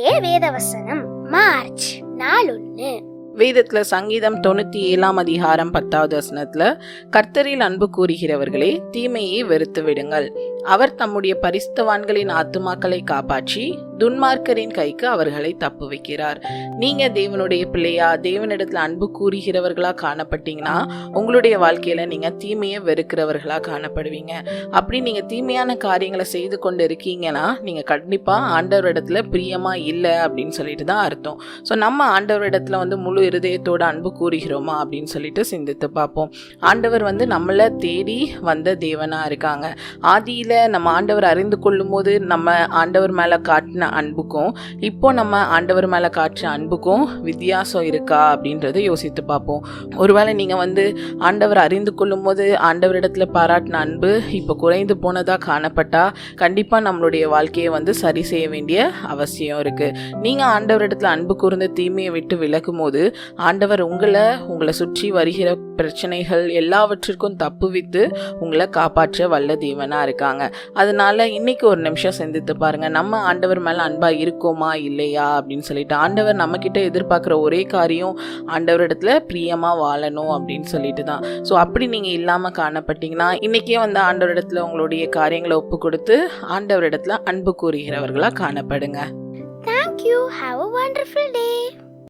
இன்றைய வேதவசனம் மார்ச் 4. வேதத்துல சங்கீதம் 97 கர்த்தரில் அன்பு கூறுகிறவர்களே, தீமையை வெறுத்து விடுங்கள். அவர் தம்முடைய பரிசுத்தவான்களின் ஆத்துமாக்களை காப்பாற்றி துன்மார்க்கரின் கைக்கு அவர்களை தப்பு வைக்கிறார். நீங்க தேவனுடைய பிள்ளையா, தேவனிடத்துல அன்பு கூறுகிறவர்களா காணப்பட்டீங்கன்னா உங்களுடைய வாழ்க்கையில நீங்க தீமையை வெறுக்கிறவர்களா காணப்படுவீங்க. அப்படி நீங்க தீமையான காரியங்களை செய்து கொண்டு இருக்கீங்கன்னா நீங்க கண்டிப்பா ஆண்டவரிடத்துல பிரியமா இல்லை அப்படின்னு சொல்லிட்டு தான் அர்த்தம். ஸோ நம்ம ஆண்டவரிடத்துல முழு இருதயத்தோட அன்பு கூறுகிறோமா அப்படின்னு சொல்லிட்டு சிந்தித்து பார்ப்போம். ஆண்டவர் நம்மளை தேடி வந்த தேவனா இருக்காங்க. ஆதியில நம்ம ஆண்டவர் அறிந்து கொள்ளும் போது நம்ம ஆண்டவர் மேல காட்டின அன்புக்கும் இப்போ நம்ம ஆண்டவர் மேல காட்டுற அன்புக்கும் வித்தியாசம் இருக்கா அப்படின்றத யோசித்து பார்ப்போம். ஒருவேளை நீங்க ஆண்டவர் அறிந்து கொள்ளும் போது ஆண்டவரிடத்துல பாராட்டின அன்பு இப்போ குறைந்து போனதா காணப்பட்டா கண்டிப்பா நம்மளுடைய வாழ்க்கையை சரி செய்ய வேண்டிய அவசியம் இருக்கு. நீங்க ஆண்டவரிடத்துல அன்பு கூர்ந்த தீமையை விட்டு விலகும் போது ஆண்டவர் உங்களை சுற்றி வருகிற பிரச்சனைகள் எல்லாவற்றிற்கும் தப்புவித்து உங்களை காப்பாற்ற வல்ல தேவனா இருக்காங்க. அதனால இன்னைக்கு ஒரு நிமிஷம் சிந்தித்து பாருங்க, நம்ம ஆண்டவர் மேல அன்பா இருக்கோமா இல்லையா அப்படின்னு சொல்லிட்டு. ஆண்டவர் நம்ம கிட்ட எதிர்பார்க்கிற ஒரே காரியம் ஆண்டவரிடத்துல பிரியமா வாழணும் அப்படின்னு சொல்லிட்டு தான். ஸோ அப்படி நீங்க இல்லாம காணப்பட்டீங்கன்னா இன்னைக்கே ஆண்டவரிடத்துல உங்களுடைய காரியங்களை ஒப்பு கொடுத்து ஆண்டவரிடத்துல அன்பு கூறுகிறவர்களா காணப்படுங்க. Thank you. Have a wonderful day.